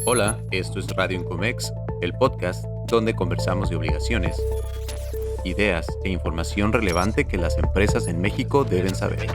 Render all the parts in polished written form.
Hola, esto es Radio Incomex, el podcast donde conversamos de obligaciones, ideas e información relevante que las empresas en México deben saber.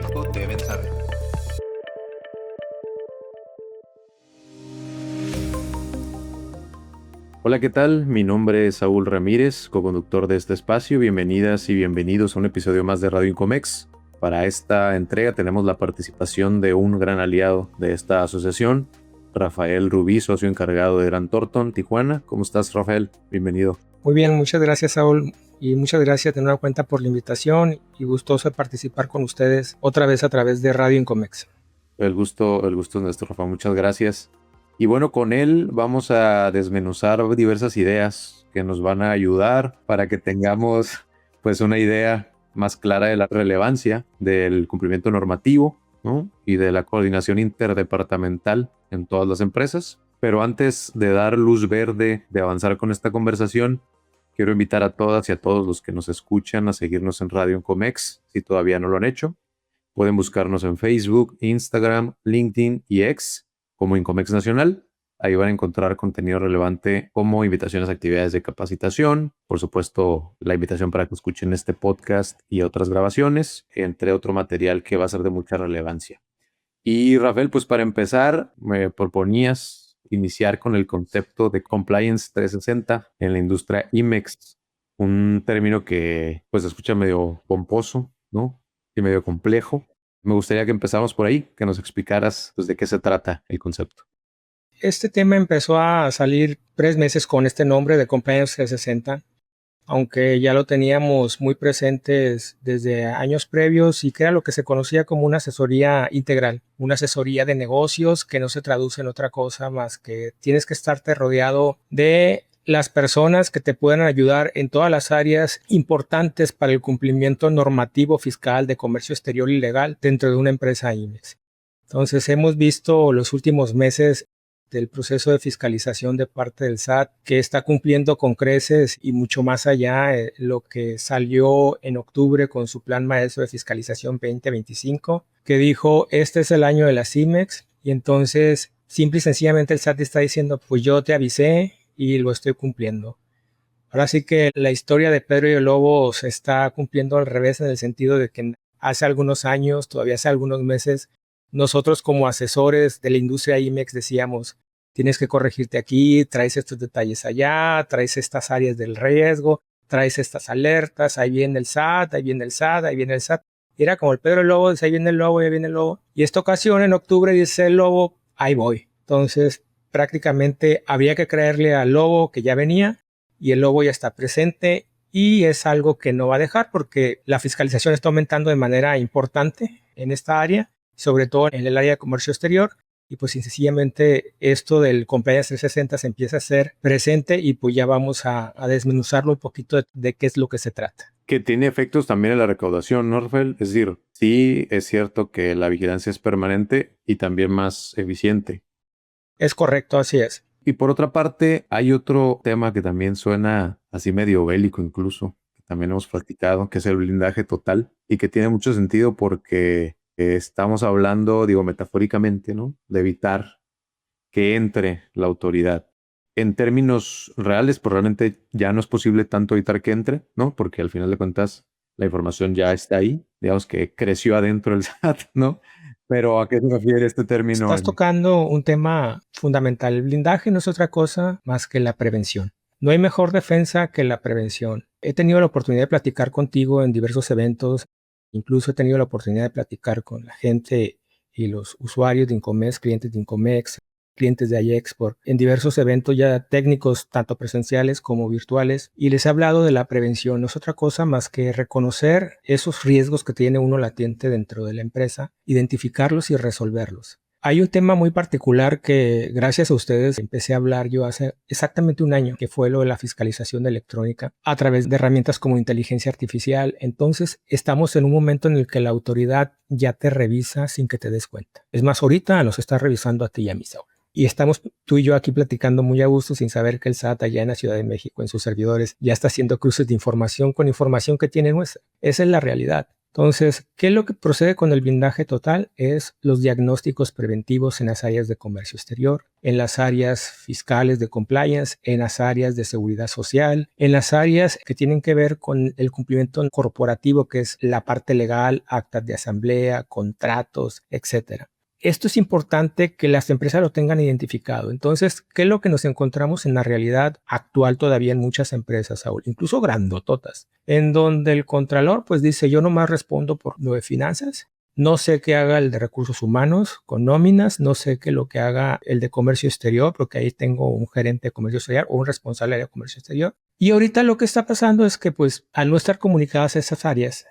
Hola, ¿qué tal? Mi nombre es Saúl Ramírez, coconductor de este espacio. Bienvenidas y bienvenidos a un episodio más de Radio Incomex. Para esta entrega tenemos la participación de un gran aliado de esta asociación, Rafael Rubí, socio encargado de Grant Thornton, Tijuana. ¿Cómo estás, Rafael? Bienvenido. Muy bien, muchas gracias, Saúl, y muchas gracias de nueva cuenta por la invitación y gustoso de participar con ustedes otra vez a través de Radio Incomex. El gusto es nuestro, Rafa. Muchas gracias. Y bueno, con él vamos a desmenuzar diversas ideas que nos van a ayudar para que tengamos pues una idea más clara de la relevancia del cumplimiento normativo, ¿no? Y de la coordinación interdepartamental en todas las empresas. Pero antes de dar luz verde, de avanzar con esta conversación, quiero invitar a todas y a todos los que nos escuchan a seguirnos en Radio Incomex, si todavía no lo han hecho. Pueden buscarnos en Facebook, Instagram, LinkedIn y X como Incomex Nacional. Ahí van a encontrar contenido relevante como invitaciones a actividades de capacitación, por supuesto la invitación para que escuchen este podcast y otras grabaciones, entre otro material que va a ser de mucha relevancia. Y Rafael, pues para empezar, me proponías iniciar con el concepto de Compliance 360 en la industria IMEX, un término que pues se escucha medio pomposo, ¿no? Y medio complejo. Me gustaría que empezáramos por ahí, que nos explicaras pues, de qué se trata el concepto. Este tema empezó a salir 3 meses con este nombre de Compliance 360, aunque ya lo teníamos muy presentes desde años previos y que era lo que se conocía como una asesoría integral, una asesoría de negocios que no se traduce en otra cosa más que tienes que estarte rodeado de las personas que te puedan ayudar en todas las áreas importantes para el cumplimiento normativo fiscal de comercio exterior y legal dentro de una empresa IMEX. Entonces hemos visto los últimos meses del proceso de fiscalización de parte del SAT que está cumpliendo con creces y mucho más allá lo que salió en octubre con su plan maestro de fiscalización 2025 que dijo este es el año de las IMEX y entonces simple y sencillamente el SAT está diciendo pues yo te avisé y lo estoy cumpliendo. Ahora sí que la historia de Pedro y el Lobo se está cumpliendo al revés en el sentido de que hace algunos años, todavía hace algunos meses, nosotros como asesores de la industria IMEX decíamos, tienes que corregirte aquí, traes estos detalles allá, traes estas áreas del riesgo, traes estas alertas, ahí viene el SAT, ahí viene el SAT, ahí viene el SAT. Y era como el Pedro y el Lobo, dice, ahí viene el lobo, ahí viene el lobo. Y esta ocasión, en octubre, dice el lobo, ahí voy. Entonces, prácticamente había que creerle al lobo que ya venía y el lobo ya está presente y es algo que no va a dejar porque la fiscalización está aumentando de manera importante en esta área, sobre todo en el área de comercio exterior. Y pues sencillamente esto del Compliance 360 se empieza a hacer presente y pues ya vamos a desmenuzarlo un poquito de qué es lo que se trata. Que tiene efectos también en la recaudación, ¿no, Rafael? Es decir, sí es cierto que la vigilancia es permanente y también más eficiente. Es correcto, así es. Y por otra parte, hay otro tema que también suena así medio bélico incluso, que también hemos platicado, que es el blindaje total y que tiene mucho sentido porque estamos hablando, digo metafóricamente, ¿no? De evitar que entre la autoridad. En términos reales, pues realmente ya no es posible tanto evitar que entre, ¿no? Porque al final de cuentas la información ya está ahí, digamos que creció adentro del SAT, ¿no? Pero ¿a qué se refiere este término? Estás tocando un tema fundamental. El blindaje no es otra cosa más que la prevención. No hay mejor defensa que la prevención. He tenido la oportunidad de platicar contigo en diversos eventos. Incluso he tenido la oportunidad de platicar con la gente y los usuarios de Incomex, clientes de Incomex, clientes de iExport, en diversos eventos ya técnicos, tanto presenciales como virtuales, y les he hablado de la prevención. No es otra cosa más que reconocer esos riesgos que tiene uno latente dentro de la empresa, identificarlos y resolverlos. Hay un tema muy particular que gracias a ustedes empecé a hablar yo hace exactamente un año, que fue lo de la fiscalización electrónica a través de herramientas como inteligencia artificial. Entonces estamos en un momento en el que la autoridad ya te revisa sin que te des cuenta. Es más, ahorita nos está revisando a ti y a mí, Saúl. Y estamos tú y yo aquí platicando muy a gusto sin saber que el SAT allá en la Ciudad de México, en sus servidores, ya está haciendo cruces de información con información que tiene nuestra. Esa es la realidad. Entonces, ¿qué es lo que procede con el blindaje total? Es los diagnósticos preventivos en las áreas de comercio exterior, en las áreas fiscales de compliance, en las áreas de seguridad social, en las áreas que tienen que ver con el cumplimiento corporativo, que es la parte legal, actas de asamblea, contratos, etcétera. Esto es importante que las empresas lo tengan identificado. Entonces, ¿qué es lo que nos encontramos en la realidad actual todavía en muchas empresas, Saúl? Incluso grandototas, en donde el contralor pues dice, yo nomás respondo por lo de finanzas, no sé qué haga el de recursos humanos con nóminas, no sé qué lo que haga el de comercio exterior, porque ahí tengo un gerente de comercio exterior o un responsable de comercio exterior. Y ahorita lo que está pasando es que pues al no estar comunicadas esas áreas,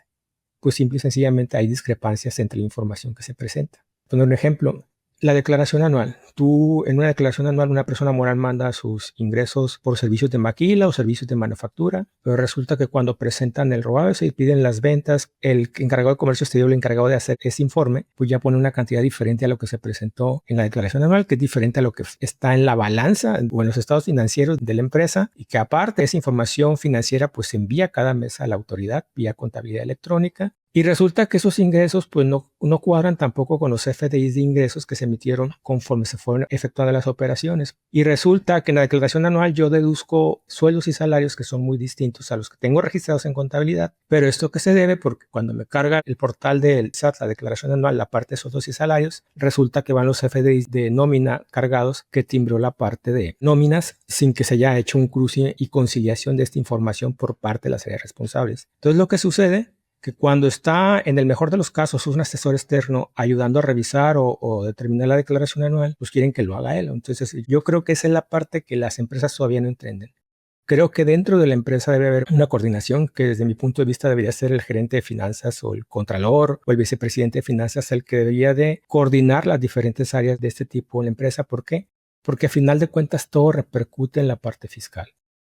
pues simple y sencillamente hay discrepancias entre la información que se presenta. Poner un ejemplo, la declaración anual. Tú, en una declaración anual, una persona moral manda sus ingresos por servicios de maquila o servicios de manufactura, pero resulta que cuando presentan el ROAS y piden las ventas, el encargado de comercio exterior, el encargado de hacer ese informe, pues ya pone una cantidad diferente a lo que se presentó en la declaración anual, que es diferente a lo que está en la balanza o en los estados financieros de la empresa, y que aparte esa información financiera pues se envía cada mes a la autoridad vía contabilidad electrónica. Y resulta que esos ingresos pues no cuadran tampoco con los FDIs de ingresos que se emitieron conforme se fueron efectuando las operaciones. Y resulta que en la declaración anual yo deduzco sueldos y salarios que son muy distintos a los que tengo registrados en contabilidad. Pero esto que se debe porque cuando me carga el portal del SAT, la declaración anual, la parte de sueldos y salarios, resulta que van los FDIs de nómina cargados que timbró la parte de nóminas sin que se haya hecho un cruce y conciliación de esta información por parte de las áreas responsables. Entonces lo que sucede que cuando está, en el mejor de los casos, un asesor externo ayudando a revisar o determinar la declaración anual, pues quieren que lo haga él. Entonces, yo creo que esa es la parte que las empresas todavía no entienden. Creo que dentro de la empresa debe haber una coordinación que desde mi punto de vista debería ser el gerente de finanzas o el contralor o el vicepresidente de finanzas el que debería de coordinar las diferentes áreas de este tipo en la empresa. ¿Por qué? Porque a final de cuentas todo repercute en la parte fiscal.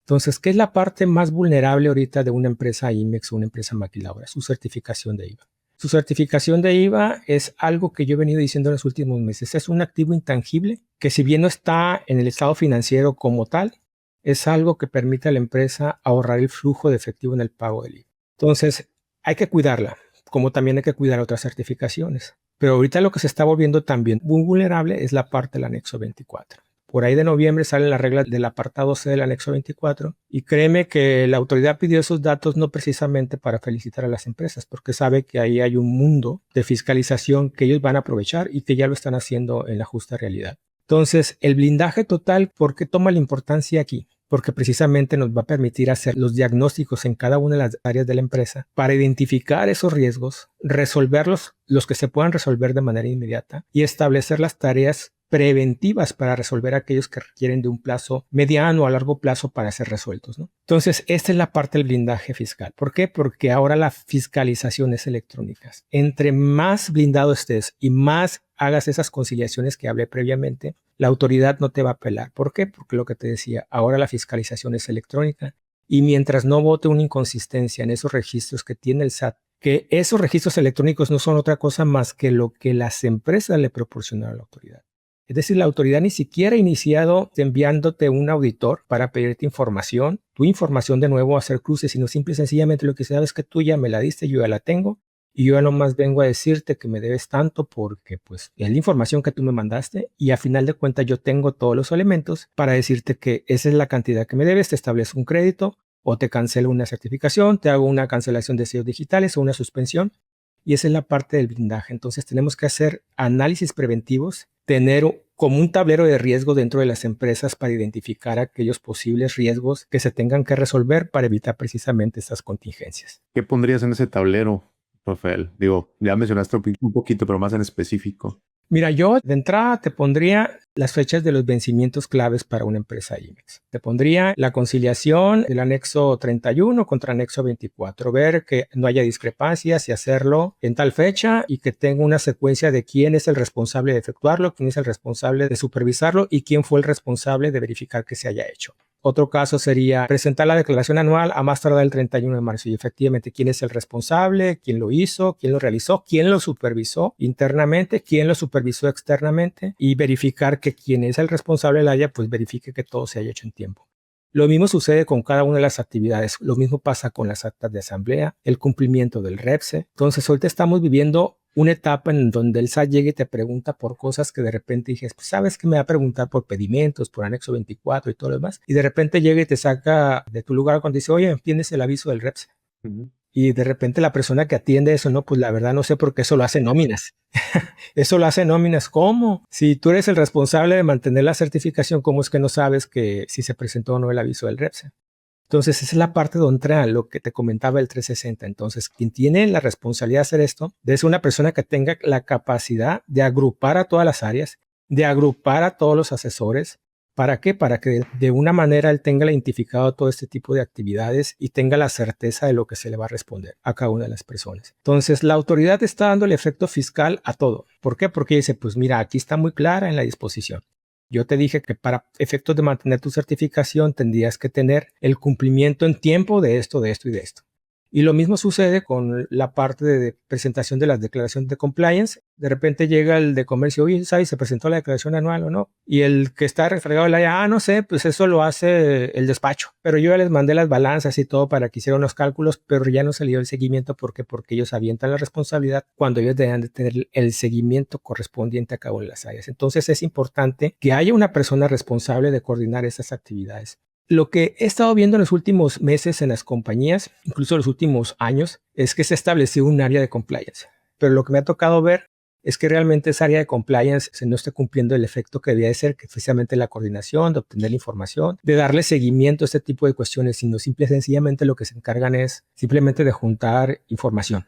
Entonces, ¿qué es la parte más vulnerable ahorita de una empresa IMEX o una empresa maquiladora? Su certificación de IVA. Su certificación de IVA es algo que yo he venido diciendo en los últimos meses. Es un activo intangible que si bien no está en el estado financiero como tal, es algo que permite a la empresa ahorrar el flujo de efectivo en el pago del IVA. Entonces, hay que cuidarla, como también hay que cuidar otras certificaciones. Pero ahorita lo que se está volviendo también muy vulnerable es la parte del anexo 24. Por ahí de noviembre salen las reglas del apartado C del anexo 24 y créeme que la autoridad pidió esos datos no precisamente para felicitar a las empresas, porque sabe que ahí hay un mundo de fiscalización que ellos van a aprovechar y que ya lo están haciendo en la justa realidad. Entonces, el blindaje total, ¿por qué toma la importancia aquí? Porque precisamente nos va a permitir hacer los diagnósticos en cada una de las áreas de la empresa para identificar esos riesgos, resolverlos, los que se puedan resolver de manera inmediata y establecer las tareas preventivas para resolver aquellos que requieren de un plazo mediano o a largo plazo para ser resueltos, ¿no? Entonces, esta es la parte del blindaje fiscal. ¿Por qué? Porque ahora la fiscalización es electrónica. Entre más blindado estés y más hagas esas conciliaciones que hablé previamente, la autoridad no te va a apelar. ¿Por qué? Porque lo que te decía, ahora la fiscalización es electrónica y mientras no vote una inconsistencia en esos registros que tiene el SAT, que esos registros electrónicos no son otra cosa más que lo que las empresas le proporcionan a la autoridad. Es decir, la autoridad ni siquiera ha iniciado enviándote un auditor para pedirte información, tu información de nuevo a hacer cruces, sino simple y sencillamente lo que sabes es que tú ya me la diste, yo ya la tengo y yo ya nomás vengo a decirte que me debes tanto porque pues es la información que tú me mandaste y a final de cuentas yo tengo todos los elementos para decirte que esa es la cantidad que me debes, te establezco un crédito o te cancelo una certificación, te hago una cancelación de sellos digitales o una suspensión. Y esa es la parte del blindaje. Entonces tenemos que hacer análisis preventivos, tener como un tablero de riesgo dentro de las empresas para identificar aquellos posibles riesgos que se tengan que resolver para evitar precisamente estas contingencias. ¿Qué pondrías en ese tablero, Rafael? Digo, ya mencionaste un poquito, pero más en específico. Mira, yo de entrada te pondría las fechas de los vencimientos claves para una empresa IMEX. Te pondría la conciliación del anexo 31 contra anexo 24, ver que no haya discrepancias y hacerlo en tal fecha y que tenga una secuencia de quién es el responsable de efectuarlo, quién es el responsable de supervisarlo y quién fue el responsable de verificar que se haya hecho. Otro caso sería presentar la declaración anual a más tardar el 31 de marzo y efectivamente quién es el responsable, quién lo hizo, quién lo realizó, quién lo supervisó internamente, quién lo supervisó externamente y verificar que quien es el responsable del área pues verifique que todo se haya hecho en tiempo. Lo mismo sucede con cada una de las actividades. Lo mismo pasa con las actas de asamblea, el cumplimiento del REPSE. Entonces, ahorita estamos viviendo una etapa en donde el SAT llega y te pregunta por cosas que de repente dices, pues sabes que me va a preguntar por pedimentos, por anexo 24 y todo lo demás. Y de repente llega y te saca de tu lugar cuando dice, oye, tienes el aviso del REPSE. Y de repente la persona que atiende eso, no, pues la verdad no sé por qué eso lo hace nóminas. Eso lo hace nóminas. ¿Cómo? Si tú eres el responsable de mantener la certificación, ¿cómo es que no sabes que si se presentó o no el aviso del REPSE? Entonces, esa es la parte donde entra lo que te comentaba el 360. Entonces, quien tiene la responsabilidad de hacer esto, debe ser una persona que tenga la capacidad de agrupar a todas las áreas, de agrupar a todos los asesores. ¿Para qué? Para que de una manera él tenga identificado todo este tipo de actividades y tenga la certeza de lo que se le va a responder a cada una de las personas. Entonces, la autoridad está dando el efecto fiscal a todo. ¿Por qué? Porque dice, pues mira, aquí está muy clara en la disposición. Yo te dije que para efectos de mantener tu certificación tendrías que tener el cumplimiento en tiempo de esto y de esto. Y lo mismo sucede con la parte de presentación de las declaraciones de compliance. De repente llega el de comercio, oye, ¿sabes? ¿Se presentó la declaración anual o no? Y el que está refregado el área, no sé, pues eso lo hace el despacho. Pero yo ya les mandé las balanzas y todo para que hicieran los cálculos, pero ya no se le dio el seguimiento. ¿Por qué? Porque ellos avientan la responsabilidad cuando ellos deben de tener el seguimiento correspondiente a cada una de las áreas. Entonces es importante que haya una persona responsable de coordinar esas actividades. Lo que he estado viendo en los últimos meses en las compañías, incluso los últimos años, es que se estableció un área de compliance. Pero lo que me ha tocado ver es que realmente esa área de compliance se no está cumpliendo el efecto que debía de ser, que precisamente la coordinación, de obtener la información, de darle seguimiento a este tipo de cuestiones, sino simple y sencillamente lo que se encargan es simplemente de juntar información.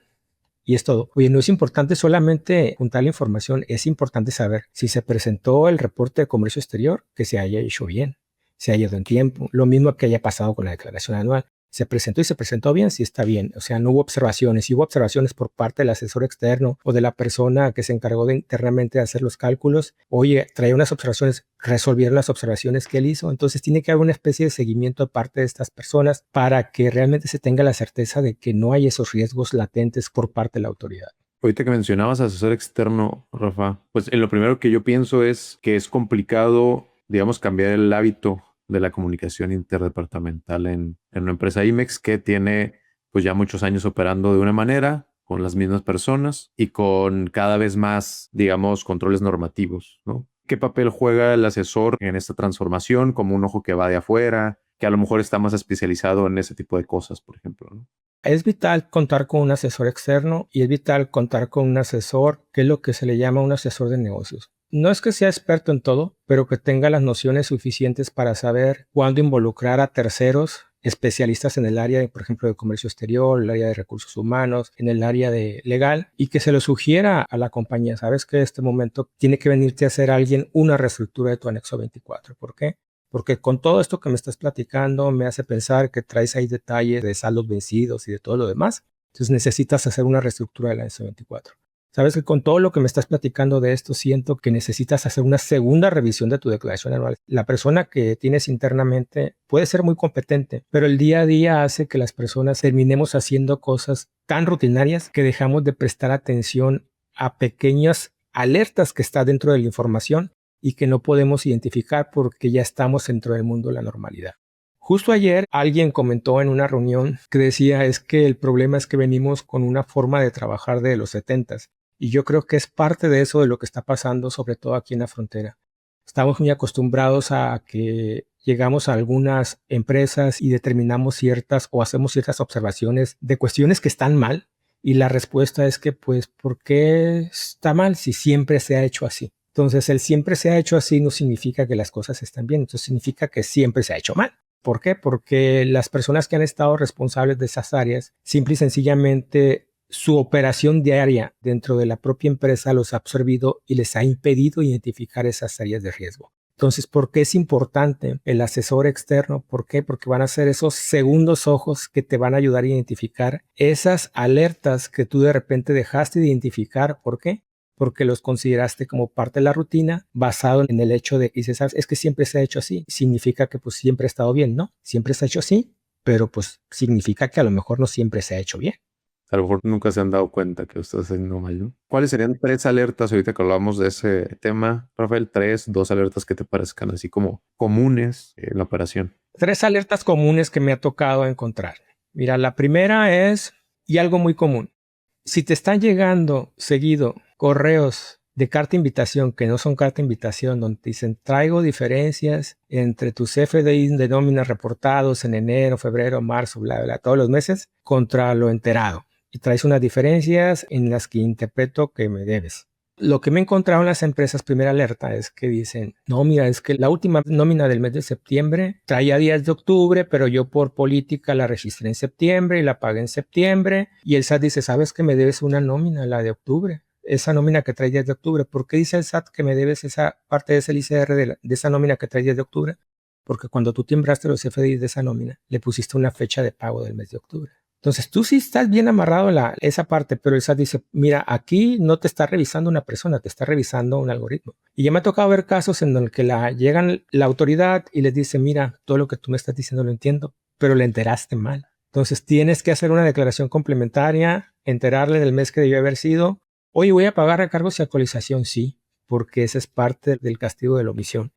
Y es todo. Oye, no es importante solamente juntar la información, es importante saber si se presentó el reporte de comercio exterior, que se haya hecho bien, se haya ido en tiempo. Lo mismo que haya pasado con la declaración anual. Se presentó y se presentó bien, sí está bien. O sea, no hubo observaciones. Si hubo observaciones por parte del asesor externo o de la persona que se encargó de internamente de hacer los cálculos, oye, traía unas observaciones, resolvieron las observaciones que él hizo. Entonces tiene que haber una especie de seguimiento de parte de estas personas para que realmente se tenga la certeza de que no hay esos riesgos latentes por parte de la autoridad. Ahorita que mencionabas asesor externo, Rafa, pues lo primero que yo pienso es que es complicado, digamos, cambiar el hábito de la comunicación interdepartamental en una empresa IMEX que tiene pues ya muchos años operando de una manera, con las mismas personas y con cada vez más, digamos, controles normativos, ¿no? ¿Qué papel juega el asesor en esta transformación como un ojo que va de afuera, que a lo mejor está más especializado en ese tipo de cosas, por ejemplo, ¿no? Es vital contar con un asesor externo y es vital contar con un asesor que es lo que se le llama un asesor de negocios. No es que sea experto en todo, pero que tenga las nociones suficientes para saber cuándo involucrar a terceros especialistas en el área, por ejemplo, de comercio exterior, el área de recursos humanos, en el área de legal, y que se lo sugiera a la compañía. Sabes que en este momento tiene que venirte a hacer alguien una reestructura de tu anexo 24. ¿Por qué? Porque con todo esto que me estás platicando me hace pensar que traes ahí detalles de saldos vencidos y de todo lo demás. Entonces necesitas hacer una reestructura del anexo 24. Sabes que con todo lo que me estás platicando de esto, siento que necesitas hacer una segunda revisión de tu declaración anual. La persona que tienes internamente puede ser muy competente, pero el día a día hace que las personas terminemos haciendo cosas tan rutinarias que dejamos de prestar atención a pequeñas alertas que está dentro de la información y que no podemos identificar porque ya estamos dentro del mundo de la normalidad. Justo ayer alguien comentó en una reunión que decía es que el problema es que venimos con una forma de trabajar de los 70s. Y yo creo que es parte de eso de lo que está pasando, sobre todo aquí en la frontera. Estamos muy acostumbrados a que llegamos a algunas empresas y determinamos ciertas o hacemos ciertas observaciones de cuestiones que están mal. Y la respuesta es que, pues, ¿por qué está mal si siempre se ha hecho así? Entonces, el siempre se ha hecho así no significa que las cosas están bien. Entonces, significa que siempre se ha hecho mal. ¿Por qué? Porque las personas que han estado responsables de esas áreas, simple y sencillamente, su operación diaria dentro de la propia empresa los ha absorbido y les ha impedido identificar esas áreas de riesgo. Entonces, ¿por qué es importante el asesor externo? ¿Por qué? Porque van a ser esos segundos ojos que te van a ayudar a identificar esas alertas que tú de repente dejaste de identificar. ¿Por qué? porque los consideraste como parte de la rutina basado en el hecho de que dices, ¿sabes? Es que siempre se ha hecho así. Significa que pues siempre ha estado bien, ¿no? Siempre se ha hecho así, pero pues significa que a lo mejor no siempre se ha hecho bien. A lo mejor nunca se han dado cuenta que estás haciendo mal, ¿no? ¿Cuáles serían 3 alertas ahorita que hablamos de ese tema, Rafael? 2 alertas que te parezcan así como comunes en la operación. 3 alertas comunes que me ha tocado encontrar. Mira, la primera es, y algo muy común, si te están llegando seguido correos de carta invitación que no son carta invitación, donde te dicen traigo diferencias entre tus FDI de nómina reportados en enero, febrero, marzo, bla, bla, todos los meses, contra lo enterado. Y traes unas diferencias en las que interpreto que me debes. Lo que me he encontrado en las empresas, primera alerta, es que dicen, no, mira, es que la última nómina del mes de septiembre traía días de octubre, pero yo por política la registré en septiembre y la pagué en septiembre. Y el SAT dice, ¿sabes que me debes una nómina, la de octubre? Esa nómina que trae días de octubre. ¿Por qué dice el SAT que me debes esa parte de ese ICR de esa nómina que trae días de octubre? Porque cuando tú timbraste los FDI de esa nómina, le pusiste una fecha de pago del mes de octubre. Entonces tú sí estás bien amarrado a esa parte, pero el SAT dice, mira, aquí no te está revisando una persona, te está revisando un algoritmo. Y ya me ha tocado ver casos en los que llegan la autoridad y les dice, mira, todo lo que tú me estás diciendo lo entiendo, pero le enteraste mal. Entonces tienes que hacer una declaración complementaria, enterarle del mes que debió haber sido. Oye, voy a pagar recargos y actualización, sí, porque esa es parte del castigo de la omisión.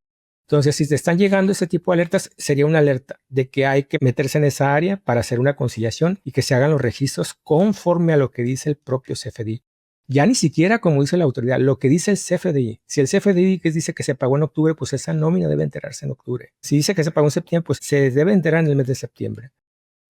Entonces, si te están llegando ese tipo de alertas, sería una alerta de que hay que meterse en esa área para hacer una conciliación y que se hagan los registros conforme a lo que dice el propio CFDI. Ya ni siquiera como dice la autoridad, lo que dice el CFDI. Si el CFDI que dice que se pagó en octubre, pues esa nómina debe enterarse en octubre. Si dice que se pagó en septiembre, pues se debe enterar en el mes de septiembre.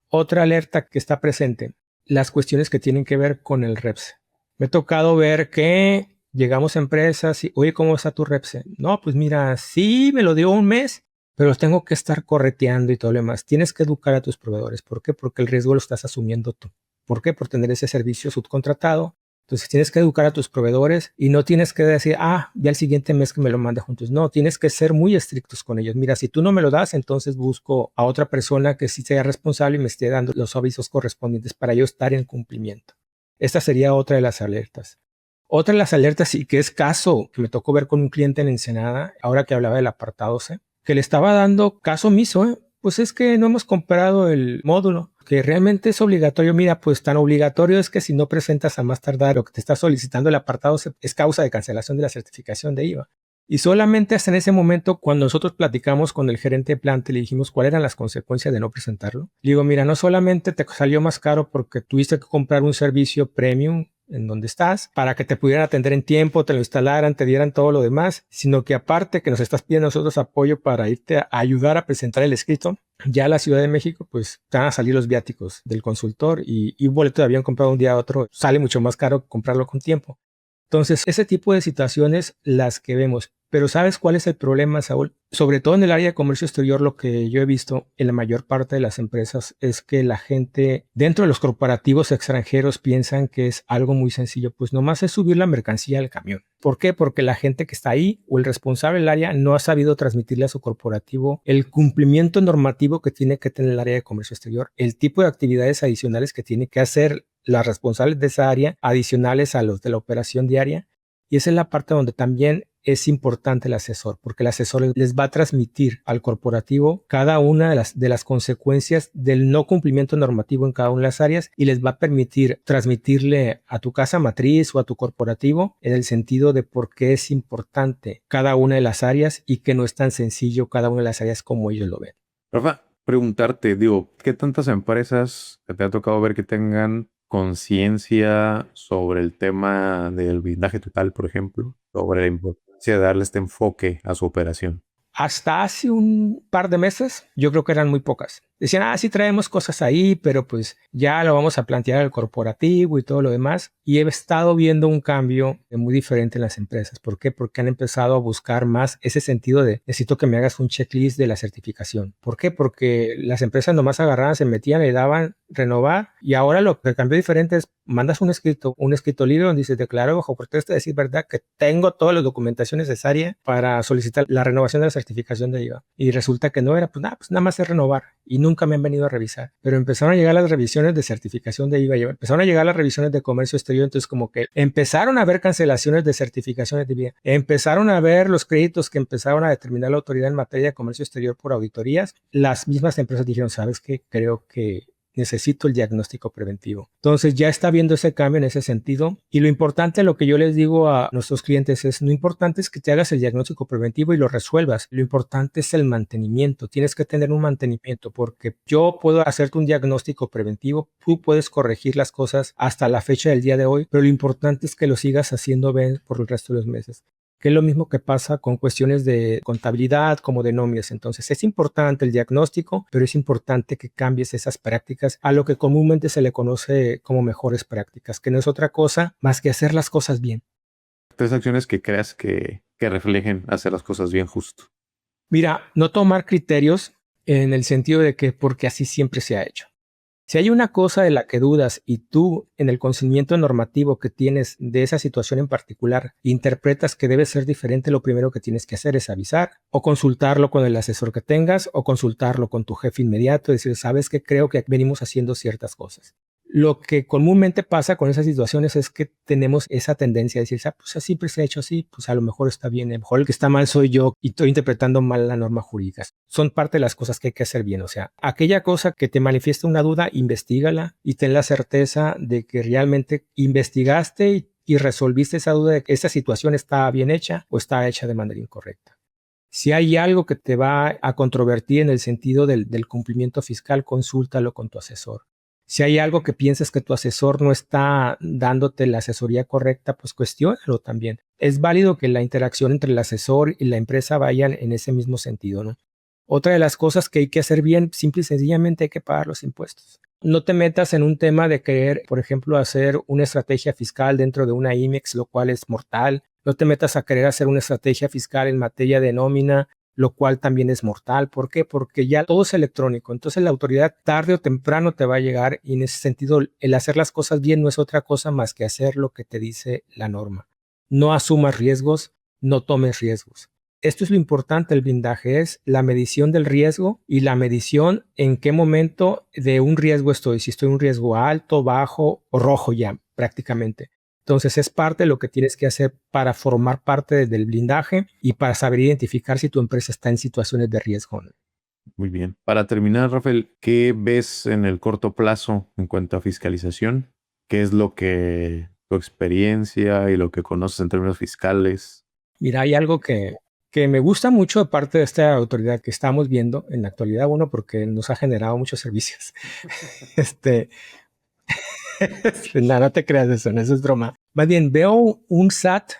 Otra alerta que está presente, las cuestiones que tienen que ver con el REPS. Me ha tocado ver que llegamos a empresas y, oye, ¿cómo está tu REPS? No, pues mira, sí, me lo dio un mes, pero los tengo que estar correteando y todo lo demás. Tienes que educar a tus proveedores. ¿Por qué? Porque el riesgo lo estás asumiendo tú. ¿Por qué? Por tener ese servicio subcontratado. Entonces tienes que educar a tus proveedores y no tienes que decir, ya el siguiente mes que me lo mande juntos. No, tienes que ser muy estrictos con ellos. Mira, si tú no me lo das, entonces busco a otra persona que sí sea responsable y me esté dando los avisos correspondientes para yo estar en cumplimiento. Esta sería otra de las alertas. Otra de las alertas, y que es caso que me tocó ver con un cliente en Ensenada, ahora que hablaba del apartado C, que le estaba dando caso omiso, pues es que no hemos comprado el módulo, que realmente es obligatorio. Mira, pues tan obligatorio es que si no presentas a más tardar lo que te está solicitando el apartado C, es causa de cancelación de la certificación de IVA. Y solamente hasta en ese momento, cuando nosotros platicamos con el gerente de planta y le dijimos cuáles eran las consecuencias de no presentarlo, le digo, mira, no solamente te salió más caro porque tuviste que comprar un servicio premium en donde estás, para que te pudieran atender en tiempo, te lo instalaran, te dieran todo lo demás, sino que aparte que nos estás pidiendo a nosotros apoyo para irte a ayudar a presentar el escrito, ya a la Ciudad de México, pues te van a salir los viáticos del consultor y un boleto de avión comprado un día a otro sale mucho más caro que comprarlo con tiempo. Entonces, ese tipo de situaciones las que vemos. Pero ¿sabes cuál es el problema, Saúl? Sobre todo en el área de comercio exterior, lo que yo he visto en la mayor parte de las empresas es que la gente dentro de los corporativos extranjeros piensan que es algo muy sencillo. Pues nomás es subir la mercancía al camión. ¿Por qué? Porque la gente que está ahí o el responsable del área no ha sabido transmitirle a su corporativo el cumplimiento normativo que tiene que tener el área de comercio exterior, el tipo de actividades adicionales que tiene que hacer las responsables de esa área, adicionales a los de la operación diaria. Y esa es la parte donde también es importante el asesor, porque el asesor les va a transmitir al corporativo cada una de las consecuencias del no cumplimiento normativo en cada una de las áreas y les va a permitir transmitirle a tu casa matriz o a tu corporativo en el sentido de por qué es importante cada una de las áreas y que no es tan sencillo cada una de las áreas como ellos lo ven. Rafa, preguntarte, digo, ¿qué tantas empresas te ha tocado ver que tengan conciencia sobre el tema del blindaje total, por ejemplo, sobre la importancia de darle este enfoque a su operación? Hasta hace un par de meses, yo creo que eran muy pocas. Decían, sí traemos cosas ahí, pero pues ya lo vamos a plantear al corporativo y todo lo demás. Y he estado viendo un cambio muy diferente en las empresas. ¿Por qué? Porque han empezado a buscar más ese sentido de necesito que me hagas un checklist de la certificación. ¿Por qué? Porque las empresas nomás agarraban, se metían, le daban renovar y ahora lo que cambió diferente es mandas un escrito libre donde dices declaro bajo protesta de decir verdad que tengo toda la documentación necesaria para solicitar la renovación de la certificación de IVA. Y resulta que no era, pues nada más es renovar. Y nunca me han venido a revisar, pero empezaron a llegar las revisiones de certificación de IVA, empezaron a llegar las revisiones de comercio exterior, entonces como que empezaron a haber cancelaciones de certificaciones de IVA, empezaron a ver los créditos que empezaron a determinar la autoridad en materia de comercio exterior por auditorías. Las mismas empresas dijeron, ¿sabes qué? Creo que necesito el diagnóstico preventivo. Entonces ya está viendo ese cambio en ese sentido. Y lo importante, lo que yo les digo a nuestros clientes es, lo importante es que te hagas el diagnóstico preventivo y lo resuelvas. Lo importante es el mantenimiento. Tienes que tener un mantenimiento porque yo puedo hacerte un diagnóstico preventivo, tú puedes corregir las cosas hasta la fecha del día de hoy, pero lo importante es que lo sigas haciendo bien por el resto de los meses, que es lo mismo que pasa con cuestiones de contabilidad como de nóminas. Entonces es importante el diagnóstico, pero es importante que cambies esas prácticas a lo que comúnmente se le conoce como mejores prácticas, que no es otra cosa más que hacer las cosas bien. 3 acciones que creas que reflejen hacer las cosas bien justo. Mira, no tomar criterios en el sentido de que porque así siempre se ha hecho. Si hay una cosa de la que dudas y tú en el conocimiento normativo que tienes de esa situación en particular interpretas que debe ser diferente, lo primero que tienes que hacer es avisar o consultarlo con el asesor que tengas o consultarlo con tu jefe inmediato y decir, sabes que creo que venimos haciendo ciertas cosas. Lo que comúnmente pasa con esas situaciones es que tenemos esa tendencia a decir, pues siempre se ha hecho así, pues a lo mejor está bien, a lo mejor el que está mal soy yo y estoy interpretando mal la norma jurídica. Son parte de las cosas que hay que hacer bien, o sea, aquella cosa que te manifiesta una duda, investígala y ten la certeza de que realmente investigaste y resolviste esa duda de que esa situación está bien hecha o está hecha de manera incorrecta. Si hay algo que te va a controvertir en el sentido del cumplimiento fiscal, consúltalo con tu asesor. Si hay algo que piensas que tu asesor no está dándote la asesoría correcta, pues cuestiónalo también. Es válido que la interacción entre el asesor y la empresa vayan en ese mismo sentido, ¿no? Otra de las cosas que hay que hacer bien, simple y sencillamente hay que pagar los impuestos. No te metas en un tema de querer, por ejemplo, hacer una estrategia fiscal dentro de una IMEX, lo cual es mortal. No te metas a querer hacer una estrategia fiscal en materia de nómina, lo cual también es mortal. ¿Por qué? Porque ya todo es electrónico. Entonces la autoridad tarde o temprano te va a llegar y en ese sentido el hacer las cosas bien no es otra cosa más que hacer lo que te dice la norma. No asumas riesgos, no tomes riesgos. Esto es lo importante, el blindaje es la medición del riesgo y la medición en qué momento de un riesgo estoy, si estoy en un riesgo alto, bajo o rojo ya prácticamente. Entonces es parte de lo que tienes que hacer para formar parte del blindaje y para saber identificar si tu empresa está en situaciones de riesgo. Muy bien. Para terminar, Rafael, ¿qué ves en el corto plazo en cuanto a fiscalización? ¿Qué es lo que tu experiencia y lo que conoces en términos fiscales? Mira, hay algo que me gusta mucho de parte de esta autoridad que estamos viendo en la actualidad, bueno, porque nos ha generado muchos servicios. No, no te creas eso es broma. Más bien, veo un SAT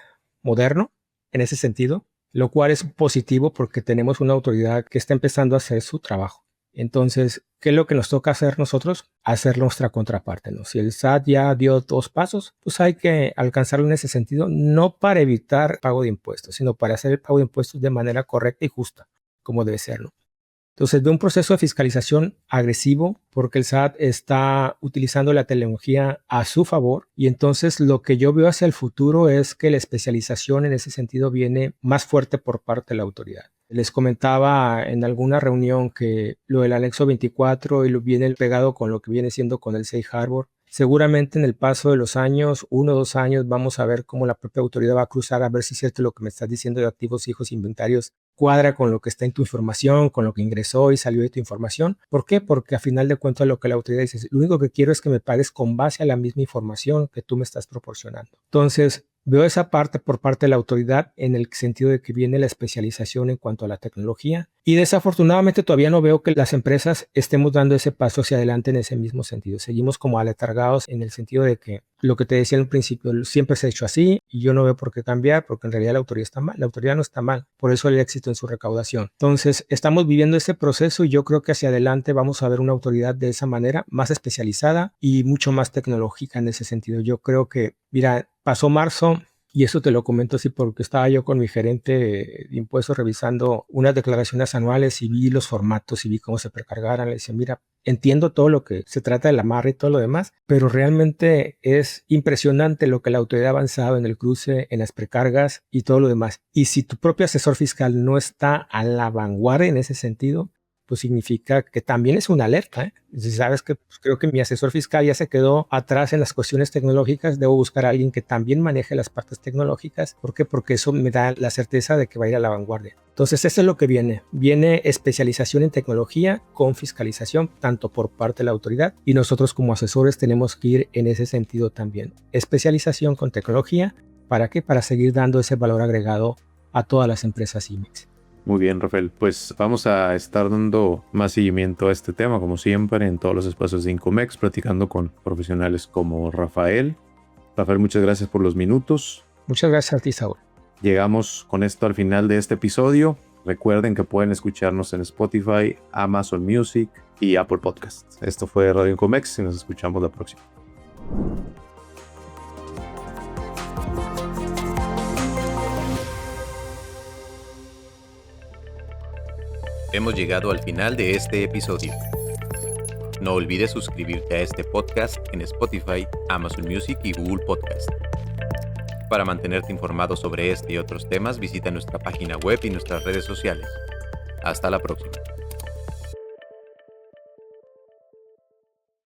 moderno en ese sentido, lo cual es positivo porque tenemos una autoridad que está empezando a hacer su trabajo. Entonces, ¿qué es lo que nos toca hacer nosotros? Hacer nuestra contraparte, ¿no? Si el SAT ya dio 2 pasos, pues hay que alcanzarlo en ese sentido, no para evitar pago de impuestos, sino para hacer el pago de impuestos de manera correcta y justa, como debe serlo. Entonces, de un proceso de fiscalización agresivo, porque el SAT está utilizando la tecnología a su favor. Y entonces lo que yo veo hacia el futuro es que la especialización en ese sentido viene más fuerte por parte de la autoridad. Les comentaba en alguna reunión que lo del anexo 24 y lo viene pegado con lo que viene siendo con el Safe Harbor. Seguramente en el paso de los años, 1 o 2 años, vamos a ver cómo la propia autoridad va a cruzar a ver si es cierto lo que me estás diciendo de activos fijos inventarios cuadra con lo que está en tu información, con lo que ingresó y salió de tu información. ¿Por qué? Porque a final de cuentas lo que la autoridad dice es, lo único que quiero es que me pagues con base a la misma información que tú me estás proporcionando. Entonces, veo esa parte por parte de la autoridad en el sentido de que viene la especialización en cuanto a la tecnología y desafortunadamente todavía no veo que las empresas estemos dando ese paso hacia adelante en ese mismo sentido. Seguimos como aletargados en el sentido de que lo que te decía en un principio siempre se ha hecho así y yo no veo por qué cambiar porque en realidad la autoridad está mal. La autoridad no está mal, por eso el éxito en su recaudación. Entonces estamos viviendo ese proceso y yo creo que hacia adelante vamos a ver una autoridad de esa manera más especializada y mucho más tecnológica en ese sentido. Yo creo que, mira, pasó marzo. Y eso te lo comento así porque estaba yo con mi gerente de impuestos revisando unas declaraciones anuales y vi los formatos y vi cómo se precargaran. Le decía, mira, entiendo todo lo que se trata del amarre y todo lo demás, pero realmente es impresionante lo que la autoridad ha avanzado en el cruce, en las precargas y todo lo demás. Y si tu propio asesor fiscal no está a la vanguardia en ese sentido, pues significa que también es una alerta, ¿eh? Si sabes que pues, creo que mi asesor fiscal ya se quedó atrás en las cuestiones tecnológicas, debo buscar a alguien que también maneje las partes tecnológicas. ¿Por qué? Porque eso me da la certeza de que va a ir a la vanguardia. Entonces, eso es lo que viene. Viene especialización en tecnología con fiscalización, tanto por parte de la autoridad, y nosotros como asesores tenemos que ir en ese sentido también. Especialización con tecnología, ¿para qué? Para seguir dando ese valor agregado a todas las empresas IMEX. Muy bien, Rafael. Pues vamos a estar dando más seguimiento a este tema, como siempre, en todos los espacios de Incomex, platicando con profesionales como Rafael. Rafael, muchas gracias por los minutos. Muchas gracias a ti, Saúl. Llegamos con esto al final de este episodio. Recuerden que pueden escucharnos en Spotify, Amazon Music y Apple Podcasts. Esto fue Radio Incomex y nos escuchamos la próxima. Hemos llegado al final de este episodio. No olvides suscribirte a este podcast en Spotify, Amazon Music y Google Podcast. Para mantenerte informado sobre este y otros temas, visita nuestra página web y nuestras redes sociales. Hasta la próxima.